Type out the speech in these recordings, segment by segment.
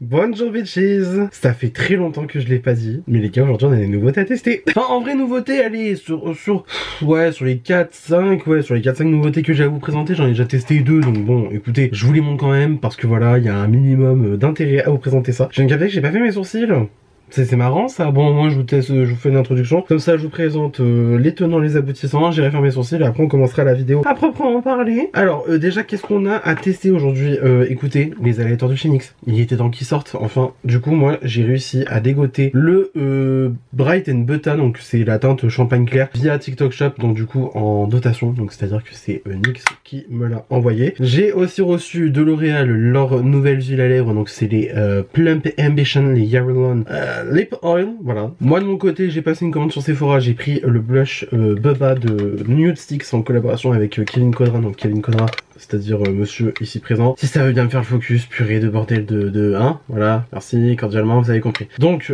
Bonjour bitches. Ça fait très longtemps que je l'ai pas dit, mais les gars, aujourd'hui on a des nouveautés à tester. Enfin, en vrai nouveauté, allez, sur les 4-5 nouveautés que j'ai à vous présenter, j'en ai déjà testé 2, donc bon, écoutez, je vous les montre quand même, parce que voilà, il y a un minimum d'intérêt à vous présenter ça. J'ai capté que j'ai pas fait mes sourcils. C'est marrant ça. Bon, moi je vous teste, je vous fais une introduction. Comme ça, je vous présente les tenants, les aboutissants. J'irai faire mes sourcils et après on commencera la vidéo à proprement parler. Alors, déjà, qu'est-ce qu'on a à tester aujourd'hui? Écoutez, les aléatoires de chez NYX. Il était temps qu'ils sortent. Enfin, du coup, moi j'ai réussi à dégoter le Bright and Butter. Donc, c'est la teinte champagne clair via TikTok Shop. Donc, du coup, en dotation. Donc, c'est-à-dire que c'est NYX qui me l'a envoyé. J'ai aussi reçu de L'Oréal leur nouvelle huile à lèvres. Donc, c'est les Plump Ambition, les Hyaluron Lip Oil, voilà. Moi de mon côté, j'ai passé une commande sur Sephora, j'ai pris le blush Bubba de Nude Sticks en collaboration avec Kevin Kodra, donc Kevin Kodra, c'est-à-dire monsieur ici présent. Si ça veut bien me faire le focus, purée de bordel hein, voilà, merci cordialement, vous avez compris. Donc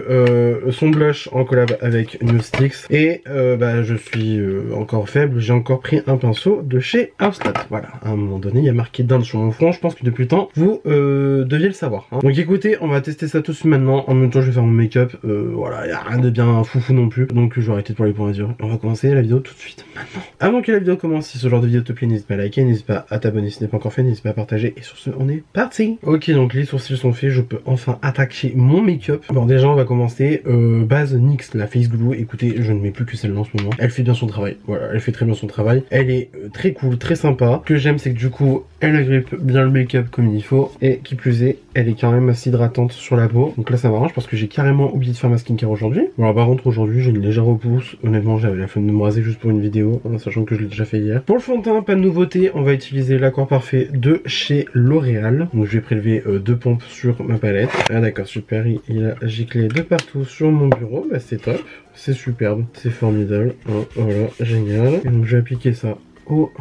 son blush en collab avec Nude Sticks et je suis encore faible, j'ai encore pris un pinceau de chez Houstat. Voilà, à un moment donné, il y a marqué d'Inde sur mon front, je pense que depuis le temps, vous deviez le savoir. Hein. Donc écoutez, on va tester ça tout de suite maintenant, en même temps je vais faire mon make-up. Voilà, il n'y a rien de bien foufou non plus. Donc je vais arrêter de parler pour dire. On va commencer la vidéo tout de suite maintenant. Avant que la vidéo commence, si ce genre de vidéo te plaît, n'hésite pas à liker, n'hésite pas à t'abonner si ce n'est pas encore fait, n'hésite pas à partager. Et sur ce, on est parti. Ok, donc les sourcils sont faits, je peux enfin attaquer mon make-up. Bon, déjà on va commencer base NYX, la Face Glue. Écoutez, je ne mets plus que celle-là en ce moment. Elle fait bien son travail. Voilà, elle fait très bien son travail. Elle est très cool, très sympa. Ce que j'aime, c'est que du coup, elle agrippe bien le make-up comme il faut. Et qui plus est, elle est quand même assez hydratante sur la peau. Donc là, ça m'arrange parce que j'ai carrément oublié de faire ma skincare aujourd'hui. Bon, alors par contre, aujourd'hui, j'ai une légère repousse. Honnêtement, j'avais la flemme de me raser juste pour une vidéo, en sachant que je l'ai déjà fait hier. Pour le fond de teint, pas de nouveauté. On va utiliser l'accord parfait de chez L'Oréal. Donc je vais prélever 2 pompes sur ma palette. Ah d'accord, super. Il a giclé de partout sur mon bureau. Bah c'est top. C'est superbe. C'est formidable. Oh, voilà, génial. Et donc je vais appliquer ça au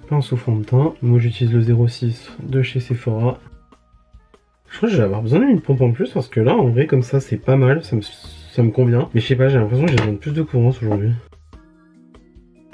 pinceau fond de teint. Moi j'utilise le 06 de chez Sephora. Je crois que je vais avoir besoin d'une pompe en plus parce que là en vrai comme ça c'est pas mal, ça me convient. Mais je sais pas, j'ai l'impression que j'ai besoin de plus de courance aujourd'hui.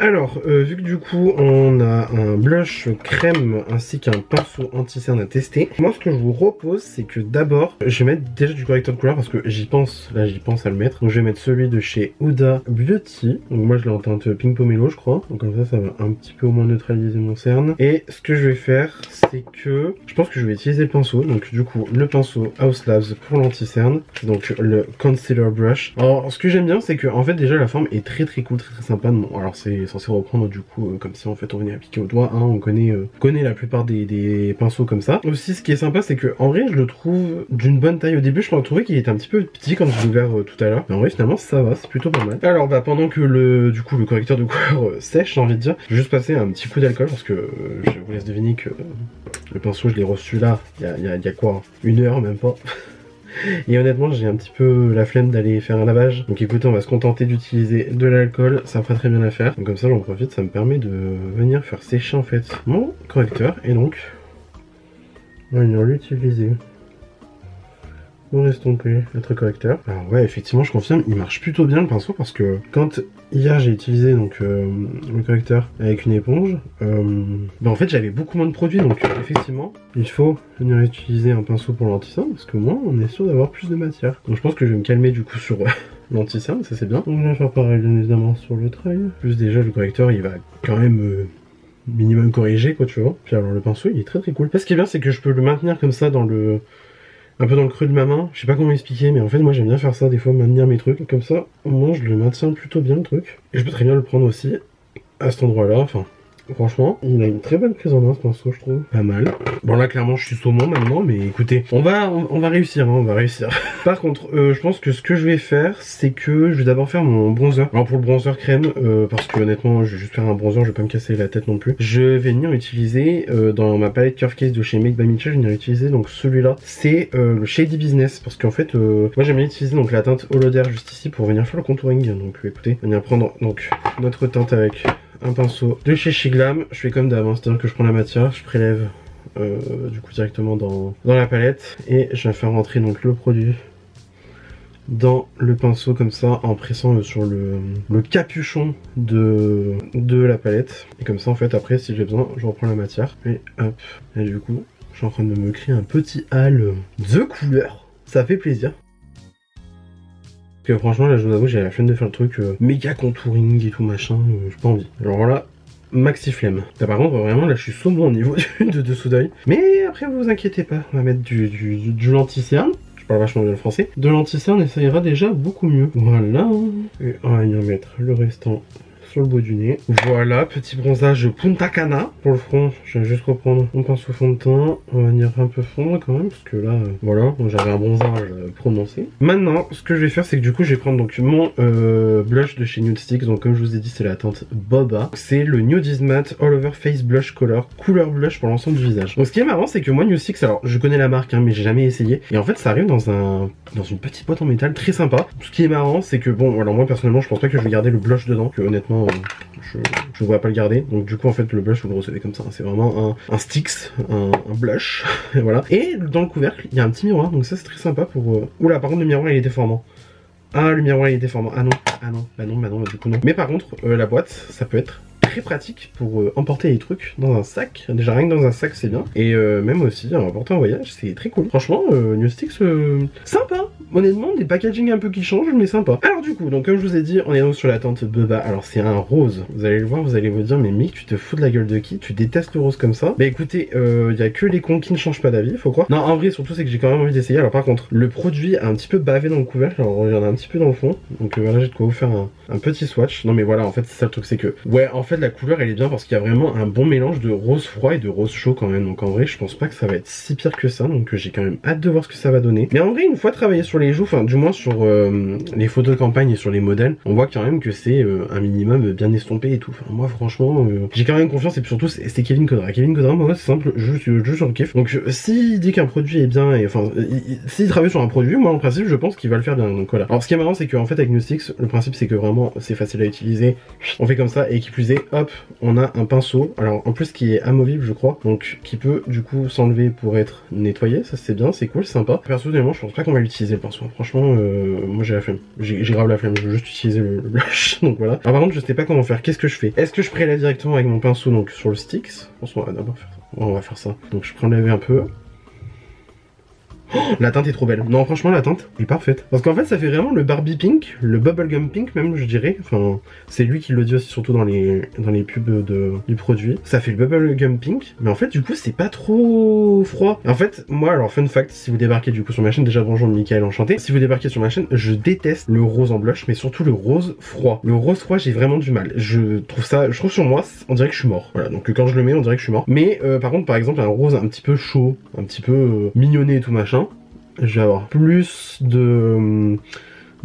Alors, vu que du coup on a un blush crème ainsi qu'un pinceau anti-cerne à tester, moi ce que je vous propose c'est que d'abord je vais mettre déjà du correcteur de couleur parce que j'y pense à le mettre. Donc je vais mettre celui de chez Huda Beauty, donc moi je l'ai en teinte pink pomelo je crois, donc comme ça va un petit peu au moins neutraliser mon cerne. Et ce que je vais faire c'est que je pense que je vais utiliser le pinceau, donc du coup le pinceau House Labs pour l'anti-cerne, donc le concealer brush. Alors ce que j'aime bien c'est que en fait déjà la forme est très cool, très sympa. Bon, alors c'est censé reprendre du coup comme si en fait on venait appliquer au doigt, hein, on connaît la plupart des pinceaux comme ça. Aussi ce qui est sympa c'est que en vrai je le trouve d'une bonne taille. Au début je trouvais qu'il était un petit peu petit quand je l'ai ouvert tout à l'heure, mais en vrai finalement ça va, c'est plutôt pas mal. Alors pendant que le correcteur de couleur sèche, j'ai envie de dire, je vais juste passer un petit coup d'alcool parce que je vous laisse deviner que le pinceau je l'ai reçu là il y a quoi, une heure même pas. Et honnêtement j'ai un petit peu la flemme d'aller faire un lavage. Donc écoutez, on va se contenter d'utiliser de l'alcool, ça fera très bien l'affaire. Donc comme ça j'en profite, ça me permet de venir faire sécher en fait mon correcteur. Et donc on va venir l'utiliser pour estomper notre correcteur. Alors ouais, effectivement je confirme, il marche plutôt bien le pinceau parce que quand hier j'ai utilisé donc le correcteur avec une éponge, en fait j'avais beaucoup moins de produits, donc effectivement il faut venir utiliser un pinceau pour l'anti-cerne parce que moi on est sûr d'avoir plus de matière. Donc je pense que je vais me calmer du coup sur l'anti-cerne, ça c'est bien. Donc je vais faire pareil bien évidemment sur le trail. Plus déjà le correcteur il va quand même minimum corriger quoi, tu vois. Puis alors le pinceau il est très cool. Ce qui est bien c'est que je peux le maintenir comme ça dans le... un peu dans le creux de ma main, je sais pas comment expliquer, mais en fait moi j'aime bien faire ça des fois, maintenir mes trucs, comme ça au moins je le maintiens plutôt bien le truc. Et je peux très bien le prendre aussi à cet endroit là, enfin franchement il a une très bonne prise en main ce pinceau je trouve, pas mal. Bon là clairement je suis saumon maintenant, mais écoutez, on va réussir, hein, on va réussir. Par contre je pense que ce que je vais faire c'est que je vais d'abord faire mon bronzer. Alors pour le bronzer crème, parce que honnêtement je vais juste faire un bronzer, je vais pas me casser la tête non plus. Je vais venir utiliser dans ma palette Curve Case de chez Make by Mitchell, je vais venir utiliser donc celui-là, c'est le Shady Business, parce qu'en fait moi j'aime bien utiliser donc la teinte Holoder juste ici pour venir faire le contouring. Donc écoutez, on va venir prendre donc notre teinte avec un pinceau de chez Shiglam. Je fais comme d'hab, hein, c'est-à-dire que je prends la matière, je prélève du coup directement dans la palette et je vais faire rentrer donc le produit dans le pinceau comme ça en pressant sur le capuchon de la palette. Et comme ça en fait après si j'ai besoin je reprends la matière et hop. Et du coup je suis en train de me créer un petit halo de couleur. ça fait plaisir. Parce que franchement, là, je vous avoue, j'ai la flemme de faire le truc méga contouring et tout machin, j'ai pas envie. Alors voilà, maxi flemme. Là, par contre, vraiment, là, je suis saumon au niveau de dessous d'œil. Mais après, vous inquiétez pas, on va mettre du lenti-cerne. Je parle vachement bien le français. De lenti-cerne et ça ira déjà beaucoup mieux. Voilà. Et on va y mettre le restant sur le bout du nez. Voilà, petit bronzage Punta Cana pour le front. Je vais juste reprendre mon pinceau fond de teint. On va venir un peu fondre quand même, parce que là, voilà, j'avais un bronzage prononcé. Maintenant, ce que je vais faire, c'est que du coup, je vais prendre donc mon blush de chez Nude Sticks. Donc comme je vous ai dit, c'est la teinte Boba. C'est le Nude Matte All Over Face Blush Color, couleur blush pour l'ensemble du visage. Donc ce qui est marrant, c'est que moi, Nude Sticks, alors je connais la marque, hein, mais j'ai jamais essayé. Et en fait, ça arrive dans une petite boîte en métal très sympa. Ce qui est marrant, c'est que bon, alors moi personnellement, je pense pas que je vais garder le blush dedans, que honnêtement, je vois pas le garder. Donc du coup, en fait, le blush, vous le recevez comme ça. C'est vraiment un sticks, un blush. Et voilà. Et dans le couvercle, il y a un petit miroir. Donc ça, c'est très sympa pour... Oula, par contre, le miroir, il est déformant. Ah, le miroir, il est déformant. Ah non, bah du coup, non. Mais par contre, la boîte, ça peut être très pratique pour emporter les trucs dans un sac. Déjà rien que dans un sac c'est bien. Et même aussi emporter en voyage, c'est très cool. Franchement, Nude Sticks, sympa. Honnêtement, des packaging un peu qui changent, mais sympa. Alors du coup, donc comme je vous ai dit, on est donc sur la teinte Boba. Alors c'est un rose. Vous allez le voir, vous allez vous dire, mais Mick, tu te fous de la gueule de qui? Tu détestes le rose comme ça? Bah écoutez, y a que les cons qui ne changent pas d'avis, faut croire. Non, en vrai, surtout c'est que j'ai quand même envie d'essayer. Alors par contre, le produit a un petit peu bavé dans le couvercle. Alors il y en a un petit peu dans le fond. Donc voilà, j'ai de quoi vous faire un petit swatch. Non mais voilà, en fait c'est ça le truc, c'est que ouais, en fait la couleur elle est bien parce qu'il y a vraiment un bon mélange de rose froid et de rose chaud quand même. Donc en vrai, je pense pas que ça va être si pire que ça. Donc j'ai quand même hâte de voir ce que ça va donner. Mais en vrai, une fois travaillé sur les joues, enfin du moins sur les photos de campagne et sur les modèles, on voit quand même que c'est un minimum bien estompé et tout. Enfin moi franchement, j'ai quand même confiance et puis surtout c'est Kevin Kodra. Kevin Kodra, moi c'est simple, juste sur le kiff. Donc s'il dit qu'un produit est bien et enfin s'il travaille sur un produit, moi en principe je pense qu'il va le faire bien. Donc voilà. Alors ce qui est marrant c'est qu'en fait avec Nude Sticks, le principe c'est que vraiment c'est facile à utiliser. On fait comme ça et qui plus est, hop, on a un pinceau. Alors en plus qui est amovible je crois, donc qui peut du coup s'enlever pour être nettoyé. Ça c'est bien, c'est cool, c'est sympa. Personnellement je pense pas qu'on va l'utiliser le pinceau. Franchement moi j'ai la flemme. J'ai grave la flemme, je veux juste utiliser le blush. Donc voilà. Alors par contre je sais pas comment faire. Qu'est-ce que je fais? Est-ce que je prélève directement avec mon pinceau donc sur le Sticks? On va d'abord faire ça. On va faire ça. Donc je prélève un peu. Oh, la teinte est trop belle. Non, franchement, la teinte est parfaite. Parce qu'en fait, ça fait vraiment le Barbie Pink, le Bubblegum Pink même, je dirais. Enfin, c'est lui qui le dit aussi, surtout dans les pubs du produit. Ça fait le Bubblegum Pink, mais en fait, du coup, c'est pas trop froid. En fait, moi, alors, fun fact, si vous débarquez du coup sur ma chaîne, déjà bonjour Mickaël, enchanté. Si vous débarquez sur ma chaîne, je déteste le rose en blush, mais surtout le rose froid. Le rose froid, j'ai vraiment du mal. Je trouve sur moi, on dirait que je suis mort. Voilà, donc quand je le mets, on dirait que je suis mort. Mais par contre, par exemple, un rose un petit peu chaud, un petit peu mignonné et tout machin, je vais avoir plus de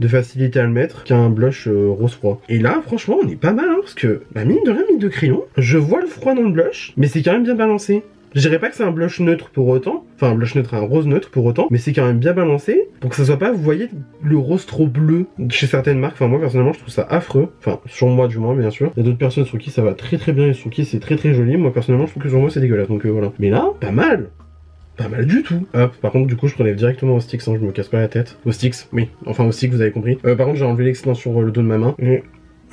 facilité à le mettre qu'un blush rose froid. Et là, franchement, on est pas mal, hein, parce que, bah, mine de rien, mine de crayon, je vois le froid dans le blush, mais c'est quand même bien balancé. Je dirais pas que c'est un blush neutre pour autant, enfin un blush neutre, un rose neutre pour autant, mais c'est quand même bien balancé pour que ça soit pas, vous voyez, le rose trop bleu chez certaines marques. Enfin moi personnellement je trouve ça affreux, enfin sur moi du moins bien sûr. Il y a d'autres personnes sur qui ça va très très bien et sur qui c'est très très joli. Moi personnellement je trouve que sur moi c'est dégueulasse, donc voilà. Mais là, pas mal. Pas mal du tout. Hop, par contre du coup je prélève directement au Sticks, hein, je me casse pas la tête. Au Sticks, oui, enfin au Sticks vous avez compris. Par contre j'ai enlevé l'excédent sur le dos de ma main. Et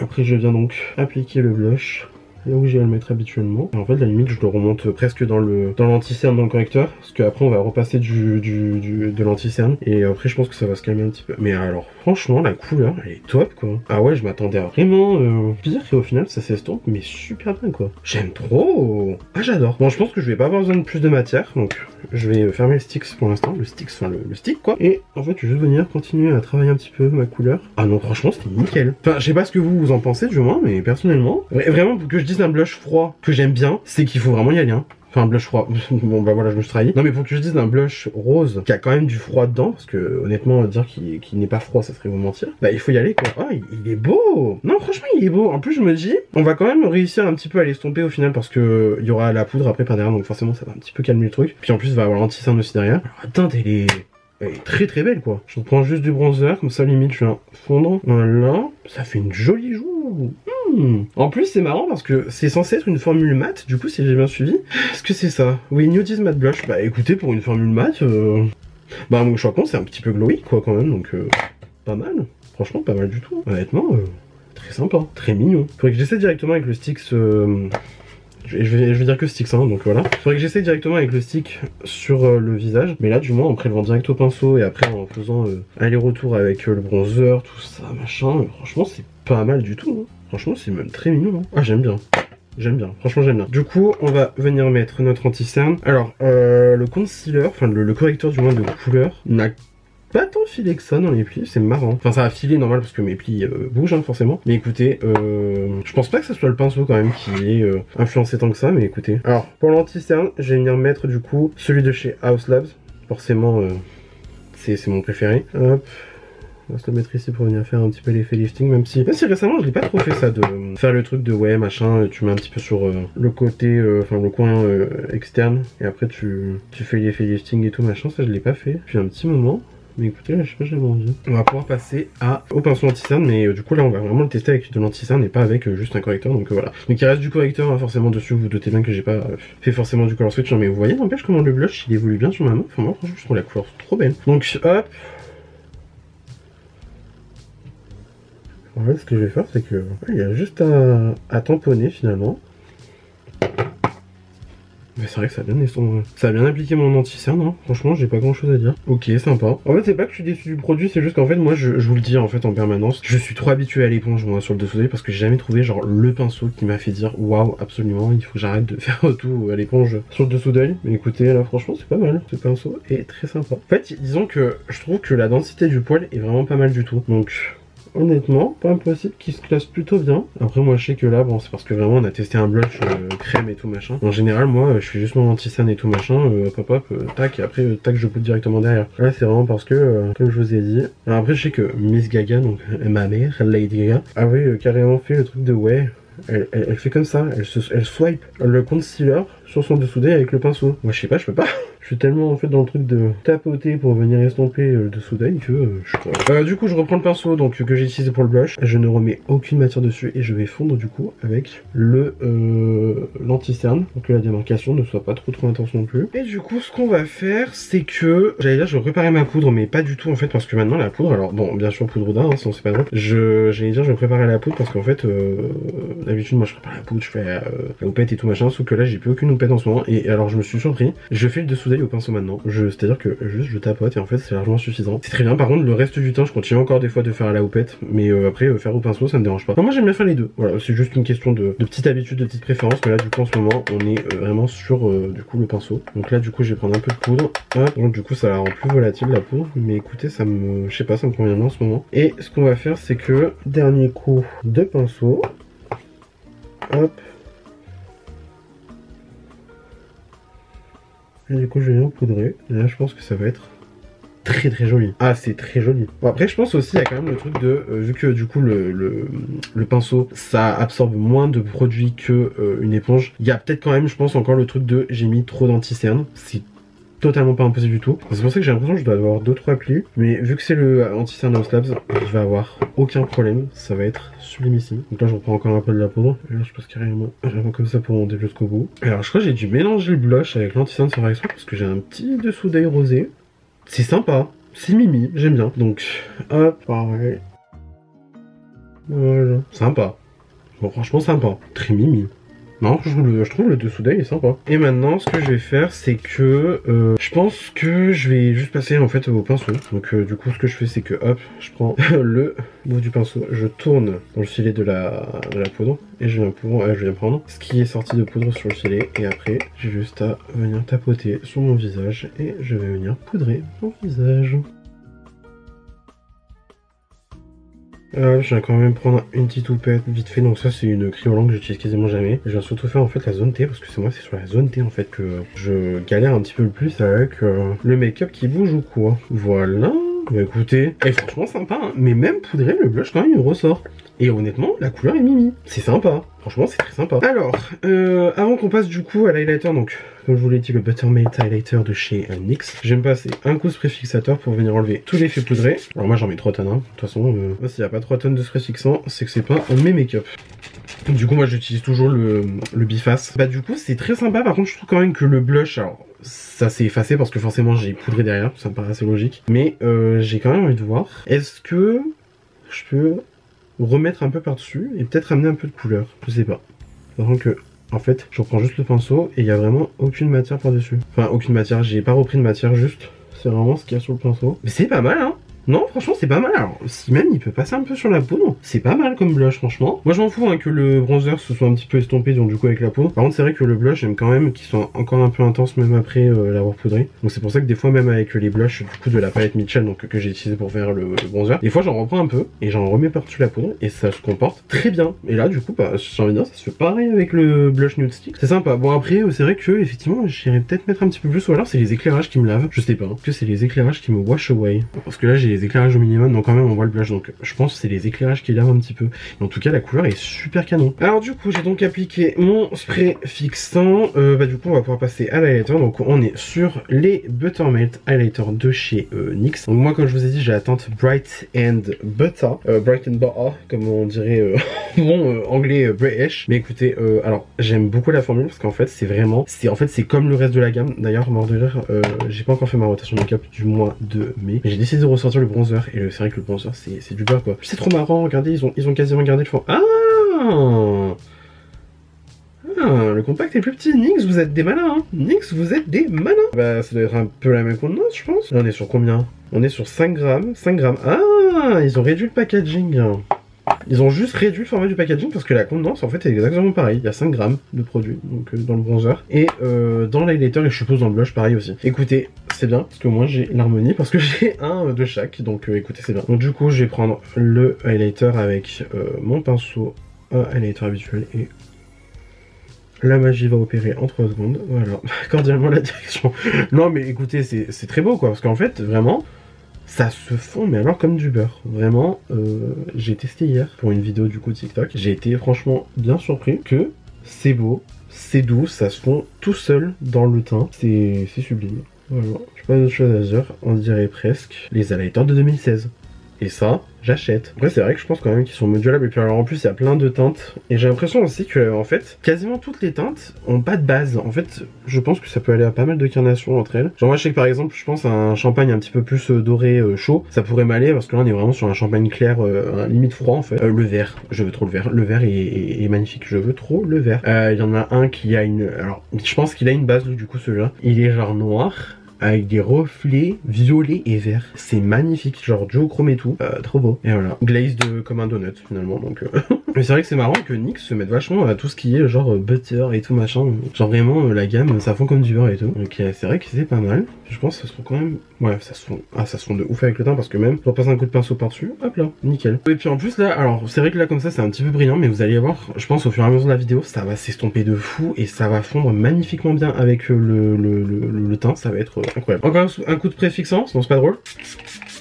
après je viens donc appliquer le blush là où j'ai à le mettre habituellement. Et en fait, à la limite, je le remonte presque dans l'anti-cerne, dans le correcteur, parce qu'après, on va repasser de l'anti-cerne, et après, je pense que ça va se calmer un petit peu. Mais alors, franchement, la couleur, elle est top, quoi. Ah ouais, je m'attendais à vraiment pire, et au final, ça s'estompe, mais super bien, quoi. J'aime trop. Ah, j'adore. Bon, je pense que je vais pas avoir besoin de plus de matière, donc je vais fermer le Sticks pour l'instant, le Sticks, enfin le stick, quoi. Et en fait, je vais juste venir continuer à travailler un petit peu ma couleur. Ah non, franchement, c'était nickel. Enfin, je sais pas ce que vous en pensez, du moins, mais personnellement, vraiment, pour que je dise un blush froid que j'aime bien, c'est qu'il faut vraiment y aller, hein. Enfin, un blush froid. Bon, bah voilà, je me suis trahi. Non, mais pour que je dise un blush rose qui a quand même du froid dedans, parce que honnêtement, dire qu'il n'est pas froid, ça serait vous mentir. Bah, il faut y aller, quoi. Oh, il est beau. Non, franchement, il est beau. En plus, je me dis, on va quand même réussir un petit peu à l'estomper au final, parce que il y aura la poudre après par derrière, donc forcément, ça va un petit peu calmer le truc. Puis en plus, il va y avoir l'anti-cerne aussi derrière. Alors, attends, elle est très très belle, quoi. Je reprends juste du bronzer, comme ça limite je viens fondre. Voilà, ça fait une jolie joue. En plus c'est marrant parce que c'est censé être une formule mat, du coup si j'ai bien suivi. Est-ce que c'est ça? Oui, Nude Matte Blush. Bah écoutez, pour une formule mat, bah mon choix con c'est un petit peu glowy quoi quand même, donc pas mal. Franchement pas mal du tout. Honnêtement, très sympa, très mignon. Faudrait que j'essaie directement avec le Sticks. je vais dire que stick hein, donc voilà. Faudrait que j'essaye directement avec le stick sur le visage, mais là du moins en prélevant direct au pinceau et après en faisant aller-retour avec le bronzer, tout ça, machin, franchement c'est pas mal du tout, hein. Franchement c'est même très mignon, hein. Ah j'aime bien. J'aime bien, franchement j'aime bien. Du coup, on va venir mettre notre anti-cerne. Alors, le concealer, enfin le correcteur du moins de couleur, n'a pas tant filé que ça dans les plis, c'est marrant. Enfin, ça a filé normal parce que mes plis bougent hein, forcément. Mais écoutez, je pense pas que ce soit le pinceau quand même qui est influencé tant que ça, mais écoutez. Alors, pour l'anti-cerne, je vais venir mettre du coup celui de chez Haus Labs. Forcément, c'est mon préféré. Hop. On va se le mettre ici pour venir faire un petit peu l'effet lifting, même si récemment je l'ai pas trop fait ça, de faire le truc de ouais machin, tu mets un petit peu sur le côté, enfin le coin externe, et après tu fais l'effet lifting et tout machin, ça je l'ai pas fait depuis un petit moment. Mais écoutez, là, je sais pas, j'avais envie. On va pouvoir passer au pinceau anti-cerne, mais du coup là on va vraiment le tester avec de l'anti-cerne et pas avec juste un correcteur, donc voilà. Donc il reste du correcteur hein, forcément dessus, vous vous doutez bien que j'ai pas fait forcément du color switch, hein, mais vous voyez n'empêche comment le blush il évolue bien sur ma main, enfin moi franchement je trouve la couleur trop belle. Donc hop. En fait, ce que je vais faire, c'est que il y a juste à tamponner finalement. Mais c'est vrai que ça a bien appliqué mon anti-cerne, hein. Franchement j'ai pas grand chose à dire. Ok, sympa. En fait c'est pas que je suis déçu du produit, c'est juste qu'en fait moi je vous le dis en fait en permanence, je suis trop habitué à l'éponge moi sur le dessous d'œil parce que j'ai jamais trouvé genre le pinceau qui m'a fait dire waouh absolument il faut que j'arrête de faire tout à l'éponge sur le dessous d'œil. Mais écoutez là franchement c'est pas mal, ce pinceau est très sympa. En fait disons que je trouve que la densité du poil est vraiment pas mal du tout. Donc honnêtement, pas impossible qu'il se classe plutôt bien. Après moi je sais que là, bon c'est parce que vraiment on a testé un blush crème et tout machin. En général moi je fais juste mon anti-cerne et tout machin, hop, tac, et après tac je poudre directement derrière. Là c'est vraiment parce que, comme je vous ai dit. Alors après je sais que Miss Gaga, donc ma mère, Lady Gaga, avait carrément fait le truc de ouais. Elle fait comme ça, elle swipe le concealer sur son dessous d'œil avec le pinceau. Moi je sais pas, je peux pas. Je suis tellement en fait dans le truc de tapoter pour venir estomper le dessous d'œil que je crois. Du coup je reprends le pinceau donc que j'ai utilisé pour le blush. Je ne remets aucune matière dessus et je vais fondre du coup avec le l'anti-cerne pour que la démarcation ne soit pas trop intense non plus. Et du coup ce qu'on va faire c'est que, j'allais dire je vais préparer ma poudre mais pas du tout en fait parce que maintenant la poudre, alors bon bien sûr poudre d'un hein, sinon c'est pas drôle. J'allais dire je vais préparer la poudre parce qu'en fait d'habitude moi je prépare la poudre, je fais la houppette et tout machin, sauf que là j'ai plus aucune houppette en ce moment et alors je me suis surpris, je fais le dessous d'œil au pinceau maintenant, c'est à dire que juste je tapote et en fait c'est largement suffisant. C'est très bien, par contre le reste du temps je continue encore des fois de faire à la houppette, mais après faire au pinceau ça me dérange pas. Enfin, moi j'aime bien faire les deux, voilà, c'est juste une question de petite habitude, de petite préférence, mais là du coup en ce moment on est vraiment sur du coup le pinceau. Donc là du coup je vais prendre un peu de poudre, hop, donc du coup ça la rend plus volatile la poudre, mais écoutez ça me, je sais pas, ça me convient bien en ce moment. Et ce qu'on va faire c'est que dernier coup de pinceau, hop. Et du coup je viens poudrer. Et là je pense que ça va être très très joli. Ah c'est très joli. Bon après je pense aussi il y a quand même le truc de vu que du coup le pinceau ça absorbe moins de produits que une éponge. Il y a peut-être quand même je pense encore le truc de j'ai mis trop d'anti-cerne. C'est totalement pas impossible du tout. C'est pour ça que j'ai l'impression que je dois avoir 2-3 plis. Mais vu que c'est le anti-cerne Haus Labs, je vais avoir aucun problème. Ça va être sublimissime. Donc là je reprends encore un peu de la poudre. Et là je passe carrément comme ça pour monter jusqu'au bout. Alors je crois que j'ai dû mélanger le blush avec l'anti-cerne sans faire exprès parce que j'ai un petit dessous d'œil rosé. C'est sympa. C'est mimi. J'aime bien. Donc hop, pareil. Voilà. Sympa. Bon franchement sympa. Très mimi. Non, je trouve le dessous d'œil est sympa. Et maintenant, ce que je vais faire, c'est que je pense que je vais juste passer en fait au pinceau. Donc du coup, ce que je fais, c'est que hop, je prends le bout du pinceau, je tourne dans le filet de la poudre et je viens prendre ce qui est sorti de poudre sur le filet. Et après, j'ai juste à venir tapoter sur mon visage et je vais venir poudrer mon visage. Je viens quand même prendre une petite houppette vite fait, donc ça c'est une cryolan que j'utilise quasiment jamais. Je viens surtout faire en fait la zone T parce que c'est sur la zone T en fait que je galère un petit peu le plus avec le make-up qui bouge ou quoi. Voilà, bah écoutez, et franchement sympa hein. Mais même poudré le blush quand même il ressort. Et honnêtement la couleur est mimi, c'est sympa. Franchement c'est très sympa. Alors, avant qu'on passe du coup à l'highlighter, donc comme je vous l'ai dit le Buttermate Highlighter de chez NYX, je vais me passer un coup de spray fixateur pour venir enlever tout l'effet poudré. Alors moi j'en mets 3 tonnes hein. De toute façon, s'il n'y a pas 3 tonnes de spray fixant, c'est que c'est pas un de mes make-up. Du coup moi j'utilise toujours le biface. Bah du coup c'est très sympa, par contre je trouve quand même que le blush, alors ça s'est effacé parce que forcément j'ai poudré derrière, ça me paraît assez logique. Mais j'ai quand même envie de voir, est-ce que je peux remettre un peu par dessus et peut-être amener un peu de couleur, je sais pas. Par contre que en fait, je reprends juste le pinceau et il y a vraiment aucune matière par-dessus. Enfin, aucune matière, j'ai pas repris de matière, juste. C'est vraiment ce qu'il y a sur le pinceau. Mais c'est pas mal, hein. Non, franchement, c'est pas mal. Alors, si même il peut passer un peu sur la poudre, c'est pas mal comme blush, franchement. Moi, je m'en fous hein, que le bronzer se soit un petit peu estompé, donc du coup, avec la poudre. Par contre, c'est vrai que le blush, j'aime quand même qu'il soit encore un peu intense, même après l'avoir poudré. Donc, c'est pour ça que des fois, même avec les blushs, du coup, de la palette Mitchell, donc que j'ai utilisé pour faire le bronzer, des fois, j'en reprends un peu et j'en remets par-dessus la poudre et ça se comporte très bien. Et là, du coup, bah, j'ai envie de dire, ça se fait pareil avec le blush nude stick. C'est sympa. Bon, après, c'est vrai que, effectivement, j'irais peut-être mettre un petit peu plus, ou alors c'est les éclairages qui me lavent. Je sais pas. Hein, que c'est les éclairages qui me wash away. Parce que là, j'ai les éclairages au minimum. Donc quand même on voit le blush, donc je pense que c'est les éclairages qui lavent un petit peu. Mais en tout cas la couleur est super canon. Alors du coup j'ai donc appliqué mon spray fixant. Bah du coup on va pouvoir passer à l'highlighter. Donc on est sur les Buttermelt Highlighter de chez NYX. Donc moi comme je vous ai dit j'ai la teinte Bright and Butter. Bright and Butter comme on dirait mon anglais British. Mais écoutez alors j'aime beaucoup la formule parce qu'en fait c'est vraiment, c'est comme le reste de la gamme. D'ailleurs mort de rire, j'ai pas encore fait ma rotation make-up du mois de mai. Mais j'ai décidé de ressortir le bronzer et c'est vrai que le bronzer c'est du beurre quoi. C'est trop marrant, regardez, ils ont quasiment gardé le fond. Ah, le compact est plus petit. NYX, vous êtes des malins, hein. NYX, vous êtes des malins. Bah, ça doit être un peu la même contenance, je pense. Là, on est sur combien? On est sur 5 grammes. 5 grammes. Ah, ils ont réduit le packaging. Ils ont juste réduit le format du packaging parce que la contenance en fait est exactement pareil. Il y a 5 grammes de produit donc dans le bronzer et dans l'highlighter et je suppose dans le blush pareil aussi. Écoutez, c'est bien parce que moi j'ai l'harmonie parce que j'ai un de chaque, donc écoutez c'est bien. Donc du coup je vais prendre le highlighter avec mon pinceau highlighter habituel et la magie va opérer en 3 secondes. Voilà, cordialement la direction. Non mais écoutez c'est très beau quoi parce qu'en fait vraiment ça se fond mais alors comme du beurre. Vraiment, j'ai testé hier pour une vidéo du coup TikTok. J'ai été franchement bien surpris que c'est beau, c'est doux, ça se fond tout seul dans le teint. C'est sublime. Voilà, j'ai pas d'autre chose à dire. On dirait presque les highlighters de 2016. Et ça, j'achète. Après, c'est vrai que je pense quand même qu'ils sont modulables. Et puis alors en plus, il y a plein de teintes. Et j'ai l'impression aussi que, en fait, quasiment toutes les teintes ont pas de base. En fait, je pense que ça peut aller à pas mal de carnations entre elles. Genre moi, je sais que par exemple, je pense à un champagne un petit peu plus doré, chaud. Ça pourrait m'aller parce que là, on est vraiment sur un champagne clair, limite froid en fait. Le vert, je veux trop le vert. Le vert est magnifique. Je veux trop le vert. Il y en a un qui a une... Alors, je pense qu'il a une base du coup celui-là. Il est genre noir avec des reflets violets et verts. C'est magnifique, genre duochrome et tout. Trop beau. Et voilà, glaze comme un donut finalement. Donc, mais c'est vrai que c'est marrant que NYX se mette vachement à tout ce qui est genre butter et tout machin. Genre vraiment la gamme, ça fond comme du beurre et tout. Donc c'est vrai que c'est pas mal. Je pense que ça se fond quand même... Ouais, ça se fond... Ah, ça se fond de ouf avec le teint parce que même, pour passer un coup de pinceau par-dessus, hop là, nickel. Et puis en plus là, alors c'est vrai que là comme ça c'est un petit peu brillant, mais vous allez voir, je pense au fur et à mesure de la vidéo, ça va s'estomper de fou et ça va fondre magnifiquement bien avec le teint, ça va être incroyable. Encore un coup de préfixant, sinon c'est pas drôle.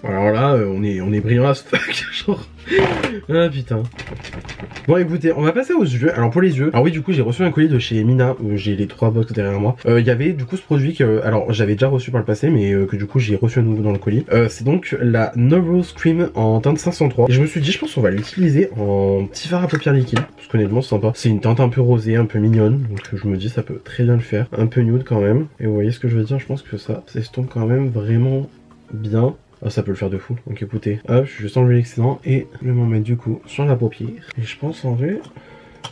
Alors là, on est brillant as fuck, genre... Ah putain. Bon écoutez, on va passer aux yeux. Alors pour les yeux, alors oui du coup j'ai reçu un colis de chez Mina, j'ai les 3 box derrière moi. Il y avait du coup ce produit que, alors j'avais déjà reçu par le passé mais que du coup j'ai reçu à nouveau dans le colis. C'est donc la No Rose Cream en teinte 503. Et je me suis dit je pense qu'on va l'utiliser en petit fard à paupières liquide. Parce qu'honnêtement c'est sympa. C'est une teinte un peu rosée, un peu mignonne. Donc je me dis ça peut très bien le faire. Un peu nude quand même. Et vous voyez ce que je veux dire, je pense que ça s'estompe quand même vraiment bien. Ah, ça peut le faire de fou. Donc écoutez, hop, je vais juste enlever l'excédent et je vais m'en mettre du coup sur la paupière. Et je pense en vrai,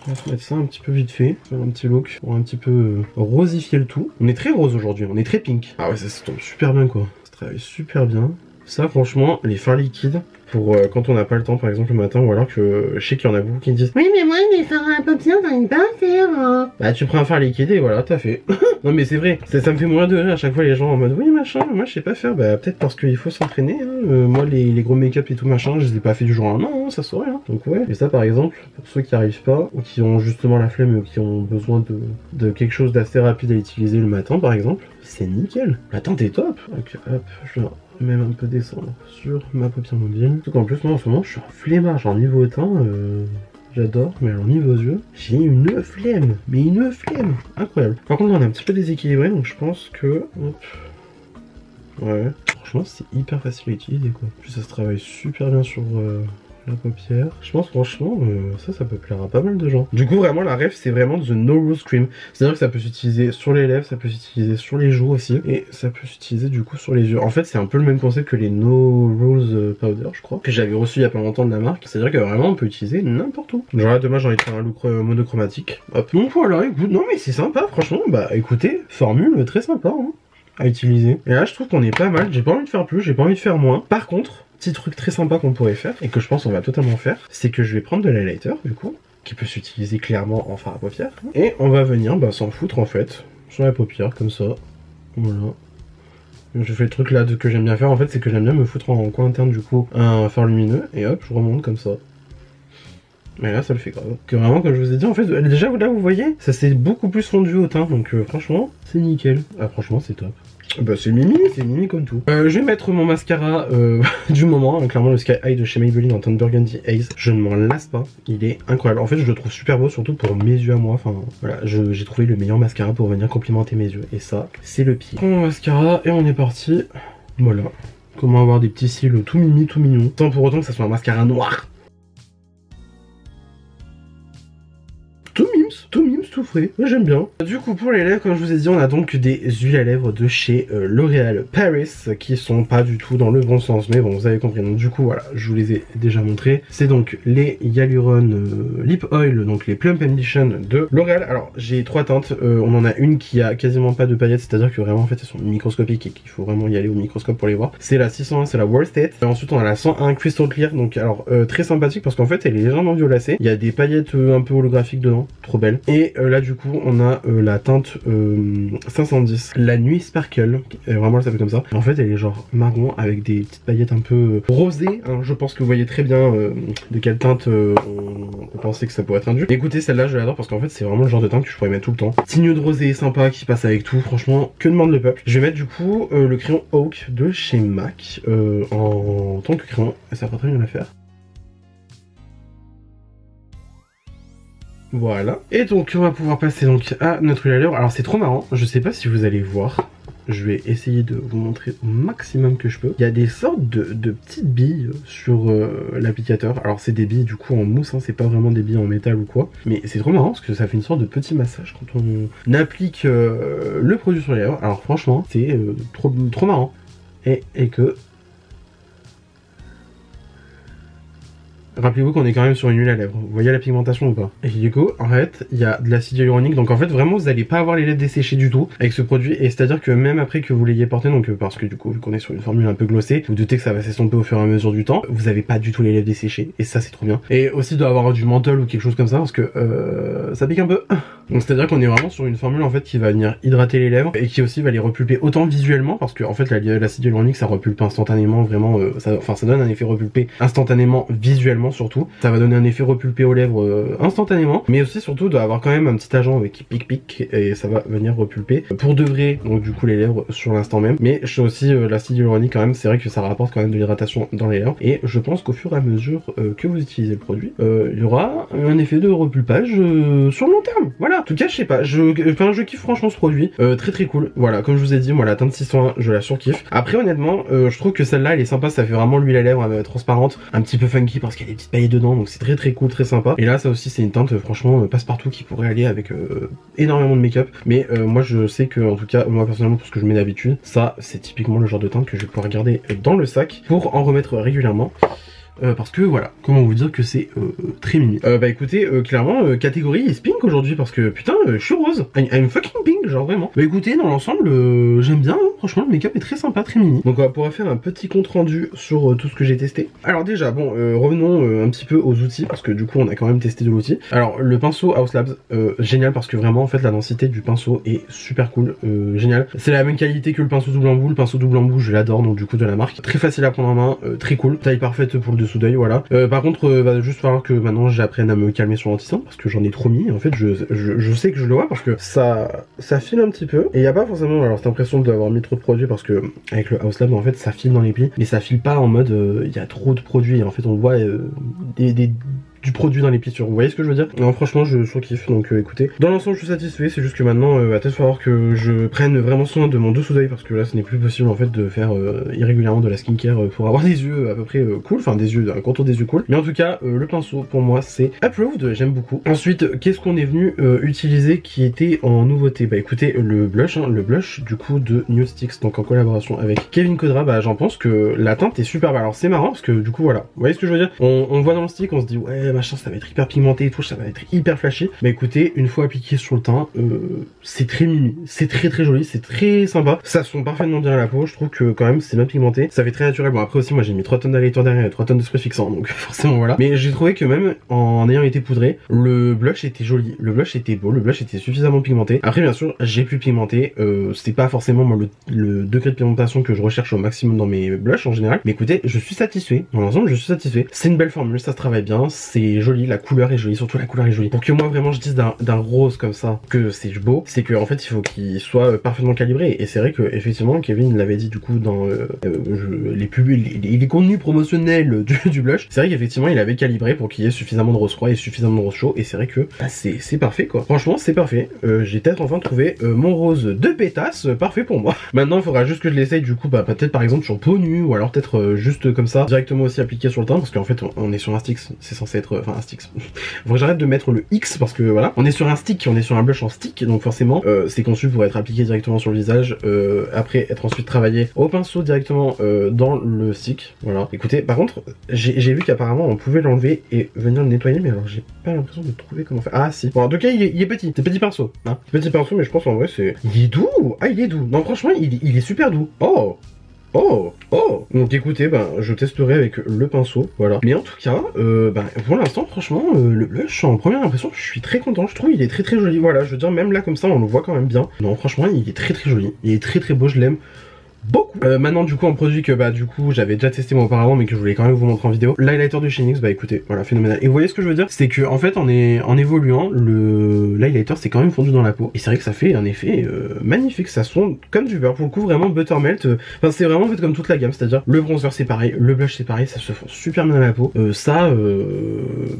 on va se mettre ça un petit peu vite fait, faire un petit look pour un petit peu rosifier le tout. On est très rose aujourd'hui, on est très pink. Ah ouais, ça tombe super bien quoi. Ça travaille super bien. Ça franchement, les fards liquides, pour quand on n'a pas le temps par exemple le matin, ou alors que je sais qu'il y en a beaucoup qui me disent oui mais moi les fards à paupières j'arrive pas à faire hein. Bah tu prends un fard liquide et voilà t'as fait. Non mais c'est vrai, ça me fait mourir de rire à chaque fois les gens en mode oui machin, moi je sais pas faire. Bah peut-être parce qu'il faut s'entraîner hein. Moi les gros make-up et tout machin je les ai pas fait du jour au lendemain hein, ça saurait hein. Donc ouais, et ça par exemple pour ceux qui arrivent pas ou qui ont justement la flemme ou qui ont besoin de quelque chose d'assez rapide à utiliser le matin par exemple, c'est nickel. La teinte est top. Donc hop, je vais même un peu descendre sur ma paupière mobile. Surtout qu'en plus moi en ce moment je suis en flemmard, genre niveau teint j'adore, mais alors niveau yeux, j'ai une flemme, mais une flemme incroyable. Par contre là on est un petit peu déséquilibré donc je pense que... Hop. Ouais, franchement c'est hyper facile à utiliser quoi. En plus ça se travaille super bien sur la paupière. Je pense franchement ça peut plaire à pas mal de gens. Du coup vraiment la ref c'est vraiment The No Rose Cream. C'est-à-dire que ça peut s'utiliser sur les lèvres, ça peut s'utiliser sur les joues aussi. Et ça peut s'utiliser du coup sur les yeux. En fait c'est un peu le même concept que les No Rose Powder je crois. Que j'avais reçu il y a pas longtemps de la marque. C'est-à-dire que vraiment on peut utiliser n'importe où. Genre là demain j'ai envie de faire un look monochromatique. Hop. Donc voilà écoute, non mais c'est sympa franchement. Bah écoutez, formule très sympa hein, à utiliser. Et là je trouve qu'on est pas mal. J'ai pas envie de faire plus, j'ai pas envie de faire moins. Par contre, petit truc très sympa qu'on pourrait faire, et que je pense on va totalement faire, c'est que je vais prendre de l'highlighter, du coup, qui peut s'utiliser clairement en fard à paupières, et on va venir s'en foutre en fait, sur la paupière, comme ça, voilà. Je fais le truc là que j'aime bien faire, en fait, c'est que j'aime bien me foutre en coin interne, du coup, un fard lumineux, et hop, je remonte comme ça. Mais là, ça le fait grave. Que vraiment, comme je vous ai dit, en fait, déjà là, vous voyez, ça s'est beaucoup plus fondu au teint, donc franchement, c'est nickel. Ah, franchement, c'est top. Bah c'est Mimi comme tout. Je vais mettre mon mascara du moment, hein, clairement le Sky High de chez Maybelline en teinte Burgundy Haze. Je ne m'en lasse pas, il est incroyable. En fait je le trouve super beau, surtout pour mes yeux à moi. Enfin voilà, j'ai trouvé le meilleur mascara pour venir complimenter mes yeux. Et ça, c'est le pire. Mon mascara et on est parti. Voilà. Comment avoir des petits cils tout mimi, tout mignon. Sans pour autant que ça soit un mascara noir. Tout mimes, tout frais, j'aime bien. Du coup pour les lèvres, comme je vous ai dit, on a donc des huiles à lèvres de chez L'Oréal Paris qui sont pas du tout dans le bon sens, mais bon vous avez compris. Donc du coup voilà, je vous les ai déjà montrés. C'est donc les Hyaluron Lip Oil, donc les Plump Ambition de L'Oréal. Alors j'ai trois teintes, on en a une qui a quasiment pas de paillettes, c'est-à-dire que vraiment en fait elles sont microscopiques et qu'il faut vraiment y aller au microscope pour les voir. C'est la 601, c'est la Worth It. Et ensuite on a la 101 Crystal Clear, donc alors très sympathique parce qu'en fait elle est légèrement violacée. Il y a des paillettes un peu holographiques dedans, trop belle. Et là du coup on a la teinte 510, la Nuit Sparkle, vraiment elle s'appelle comme ça. En fait elle est genre marron avec des petites paillettes un peu rosées, hein. Je pense que vous voyez très bien de quelle teinte on peut penser que ça pourrait être un dupe. Écoutez celle-là je l'adore parce qu'en fait c'est vraiment le genre de teinte que je pourrais mettre tout le temps. Petit nude rosé sympa qui passe avec tout, franchement que demande le peuple. Je vais mettre du coup le crayon Oak de chez MAC en tant que crayon, et ça va pas très bien à faire. Voilà. Et donc on va pouvoir passer donc à notre huile à lèvres. Alors c'est trop marrant, je sais pas si vous allez voir. Je vais essayer de vous montrer au maximum que je peux. Il y a des sortes de petites billes sur l'applicateur. Alors c'est des billes du coup en mousse, hein, c'est pas vraiment des billes en métal ou quoi. Mais c'est trop marrant parce que ça fait une sorte de petit massage quand on applique le produit sur les lèvres. Alors franchement c'est trop marrant. Et que... Rappelez-vous qu'on est quand même sur une huile à lèvres. Vous voyez la pigmentation ou pas? Et du coup, en fait, il y a de l'acide hyaluronique. Donc en fait, vraiment, vous n'allez pas avoir les lèvres desséchées du tout avec ce produit. Et c'est-à-dire que même après que vous l'ayez porté, donc parce que du coup, vu qu'on est sur une formule un peu glossée, vous doutez que ça va s'estomper au fur et à mesure du temps. Vous n'avez pas du tout les lèvres desséchées. Et ça, c'est trop bien. Et aussi de avoir du menthol ou quelque chose comme ça parce que ça pique un peu. Donc c'est-à-dire qu'on est vraiment sur une formule en fait qui va venir hydrater les lèvres et qui aussi va les repulper autant visuellement parce que en fait l'acide hyaluronique ça repulpe instantanément vraiment. Ça donne un effet repulpé instantanément visuellement surtout. Ça va donner un effet repulpé aux lèvres instantanément, mais aussi surtout d'avoir quand même un petit agent qui pique et ça va venir repulper pour de vrai, donc du coup les lèvres sur l'instant même. Mais je sais aussi l'acide hyaluronique quand même, c'est vrai que ça rapporte quand même de l'hydratation dans les lèvres et je pense qu'au fur et à mesure que vous utilisez le produit, il y aura un effet de repulpage sur le long terme. Voilà, en tout cas je sais pas, je kiffe franchement ce produit, très cool. Voilà, comme je vous ai dit, moi la teinte 601 je la surkiffe. Après honnêtement, je trouve que celle-là elle est sympa, ça fait vraiment l'huile à lèvres transparente, un petit peu funky parce qu'il y a des petites paillettes dedans, donc c'est très cool, très sympa. Et là ça aussi c'est une teinte franchement passe-partout qui pourrait aller avec énormément de make-up. Mais moi je sais que en tout cas moi personnellement pour ce que je mets d'habitude, ça c'est typiquement le genre de teinte que je vais pouvoir garder dans le sac pour en remettre régulièrement. Parce que voilà, comment vous dire que c'est très mimi. Bah écoutez, clairement, catégorie is pink aujourd'hui parce que putain, je suis rose. I'm fucking pink, genre vraiment. Bah écoutez, dans l'ensemble, j'aime bien, hein. Franchement le make-up est très sympa, très mimi. Donc on va pouvoir faire un petit compte rendu sur tout ce que j'ai testé. Alors déjà, bon, revenons un petit peu aux outils parce que du coup on a quand même testé de l'outil. Alors le pinceau Haus Labs, génial parce que vraiment en fait la densité du pinceau est super cool, génial. C'est la même qualité que le pinceau double embout. Le pinceau double embout je l'adore, donc du coup de la marque. Très facile à prendre en main, très cool. Taille parfaite pour le dessous d'œil, voilà. Par contre, va juste falloir que maintenant j'apprenne à me calmer sur l'anti-cerne parce que j'en ai trop mis. En fait, je sais que je le vois parce que ça file un petit peu. Et il n'y a pas forcément alors cette impression d'avoir mis trop de produits parce que avec le Haus Lab en fait ça file dans les plis, mais ça file pas en mode il y a trop de produits. En fait, on voit des du produit dans les plissures. Vous voyez ce que je veux dire? Non, franchement, je surkiffe. Donc écoutez, dans l'ensemble, je suis satisfait. C'est juste que maintenant, va peut-être falloir que je prenne vraiment soin de mon dessous d'œil parce que là, ce n'est plus possible en fait de faire irrégulièrement de la skincare pour avoir des yeux à peu près cool, enfin des yeux, un contour des yeux cool. Mais en tout cas, le pinceau pour moi c'est approved, j'aime beaucoup. Ensuite, qu'est-ce qu'on est venu utiliser qui était en nouveauté? Bah écoutez, le blush du coup de Newstix, donc en collaboration avec Kevin Kodra. Bah j'en pense que la teinte est super belle. Alors c'est marrant parce que du coup voilà, vous voyez ce que je veux dire? On voit dans le stick, on se dit ouais machin, ça va être hyper pigmenté et tout, ça va être hyper flashy. Bah écoutez, une fois appliqué sur le teint, c'est très mimi, c'est très joli, c'est très sympa. Ça sent parfaitement bien à la peau, je trouve que quand même c'est bien pigmenté, ça fait très naturel. Bon après aussi moi j'ai mis 3 tonnes d'highlighter derrière et 3 tonnes de spray fixant, donc forcément voilà. Mais j'ai trouvé que même en ayant été poudré, le blush était joli, le blush était beau, le blush était suffisamment pigmenté. Après bien sûr j'ai pu pigmenter, c'est pas forcément moi, le degré de pigmentation que je recherche au maximum dans mes blushs en général. Mais écoutez, je suis satisfait, dans l'ensemble je suis satisfait. C'est une belle formule, ça se travaille bien, c'est joli, la couleur est jolie, surtout la couleur est jolie. Pour que moi vraiment je dise d'un rose comme ça que c'est beau, c'est que en fait il faut qu'il soit parfaitement calibré. Et c'est vrai que effectivement Kevin l'avait dit du coup dans les contenus promotionnels du blush. C'est vrai qu'effectivement il avait calibré pour qu'il y ait suffisamment de rose froid et suffisamment de rose chaud. Et c'est vrai que bah, c'est parfait quoi. Franchement c'est parfait. J'ai peut-être enfin trouvé mon rose de pétasse parfait pour moi. Maintenant il faudra juste que je l'essaye du coup bah peut-être par exemple sur peau nue ou alors peut-être juste comme ça directement aussi appliqué sur le teint parce qu'en fait on est sur un stick, c'est censé être enfin un stick. Faut que j'arrête de mettre le X parce que voilà, on est sur un stick, on est sur un blush en stick donc forcément c'est conçu pour être appliqué directement sur le visage, après être ensuite travaillé au pinceau directement dans le stick. Voilà. Écoutez, par contre, j'ai vu qu'apparemment on pouvait l'enlever et venir le nettoyer, mais alors j'ai pas l'impression de trouver comment faire. Ah si. Bon, en tout cas, il est petit, c'est petit pinceau. Hein. Petit pinceau, mais je pense en vrai c'est. Il est doux. Ah, il est doux. Non, franchement, il est super doux. Oh. Oh, oh. Donc écoutez, ben je testerai avec le pinceau, voilà. Mais en tout cas, pour l'instant, franchement, le blush, en première impression, je suis très content. Je trouve il est très joli. Voilà, je veux dire, même là comme ça, on le voit quand même bien. Non, franchement, il est très joli. Il est très beau, je l'aime beaucoup. Maintenant du coup en produit que bah du coup j'avais déjà testé moi auparavant mais que je voulais quand même vous montrer en vidéo, l'highlighter de chez NYX, bah écoutez, voilà, phénoménal. Et vous voyez ce que je veux dire, c'est que en fait en évoluant, l'highlighter c'est quand même fondu dans la peau et c'est vrai que ça fait un effet magnifique, ça sent comme du beurre pour le coup, vraiment buttermelt. Enfin c'est vraiment en fait comme toute la gamme, c'est-à-dire le bronzer c'est pareil, le blush c'est pareil, ça se fond super bien dans la peau.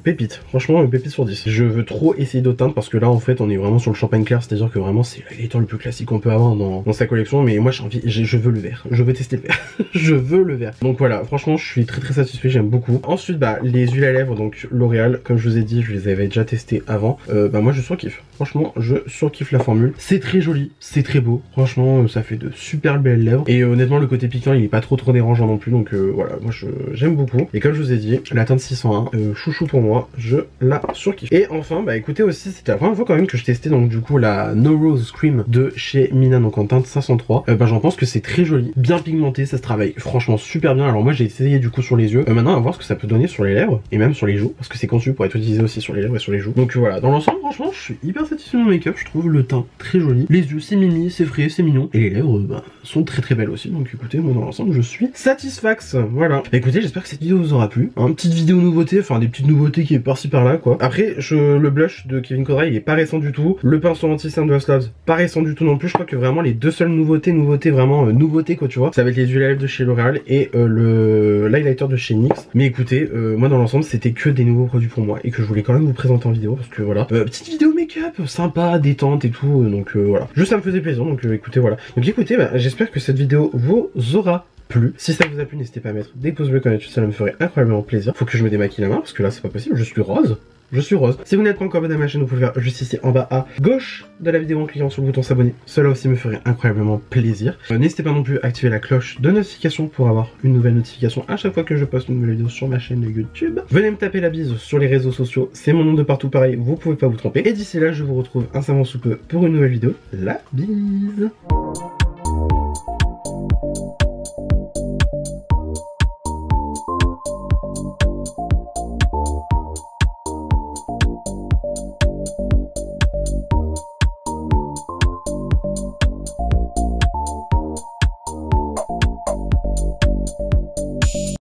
Pépite, franchement pépite sur 10. Je veux trop essayer d'autres teintes parce que là en fait on est vraiment sur le champagne clair, c'est-à-dire que vraiment c'est l'highlighter le plus classique qu'on peut avoir dans sa collection, mais moi j'ai envie, je veux le vert, je veux tester le vert. Je veux le vert. Donc voilà, franchement je suis très satisfait, j'aime beaucoup. Ensuite bah les huiles à lèvres, donc L'Oréal, comme je vous ai dit, je les avais déjà testés avant. Bah moi je surkiffe, franchement je surkiffe la formule. C'est très joli, c'est très beau, franchement ça fait de super belles lèvres. Et honnêtement le côté piquant il est pas trop dérangeant non plus, donc voilà, moi j'aime beaucoup. Et comme je vous ai dit, la teinte 601, chouchou pour moi, je la surkiffe. Et enfin bah écoutez aussi, c'était la première fois quand même que je testais donc du coup la No Rose Cream de chez Mina, donc en teinte 503. Bah j'en pense que c'est très joli, bien pigmenté, ça se travaille franchement super bien. Alors moi j'ai essayé du coup sur les yeux, maintenant à voir ce que ça peut donner sur les lèvres et même sur les joues, parce que c'est conçu pour être utilisé aussi sur les lèvres et sur les joues. Donc voilà, dans l'ensemble franchement je suis hyper satisfait de mon make-up, je trouve le teint très joli, les yeux c'est mimi, c'est frais, c'est mignon, et les lèvres bah, sont très belles aussi. Donc écoutez, moi dans l'ensemble je suis satisfax, voilà. Bah, écoutez, j'espère que cette vidéo vous aura plu, hein, petite vidéo nouveauté, enfin des petites nouveautés qui est par-ci par-là quoi. Après le blush de Kevin Kodra il est pas récent du tout, le pinceau anti-cerne de Haslabs pas récent du tout non plus. Je crois que vraiment les deux seules nouveautés vraiment nouveautés quoi, tu vois, ça va être les huiles à lèvres de chez L'Oréal et l'highlighter de chez NYX. Mais écoutez, moi dans l'ensemble c'était que des nouveaux produits pour moi et que je voulais quand même vous présenter en vidéo parce que voilà, petite vidéo make-up sympa, détente et tout, donc voilà, juste ça me faisait plaisir. Donc écoutez, voilà, donc écoutez, bah, j'espère que cette vidéo vous aura plu. Si ça vous a plu, n'hésitez pas à mettre des pouces bleus comme d'habitude, ça me ferait incroyablement plaisir. Faut que je me démaquille la main parce que là c'est pas possible, je suis rose. Je suis rose. Si vous n'êtes pas encore abonné à ma chaîne, vous pouvez le faire juste ici en bas à gauche de la vidéo en cliquant sur le bouton s'abonner. Cela aussi me ferait incroyablement plaisir. N'hésitez pas non plus à activer la cloche de notification pour avoir une nouvelle notification à chaque fois que je poste une nouvelle vidéo sur ma chaîne YouTube. Venez me taper la bise sur les réseaux sociaux, c'est mon nom de partout pareil, vous pouvez pas vous tromper. Et d'ici là, je vous retrouve incessamment sous peu pour une nouvelle vidéo. La bise.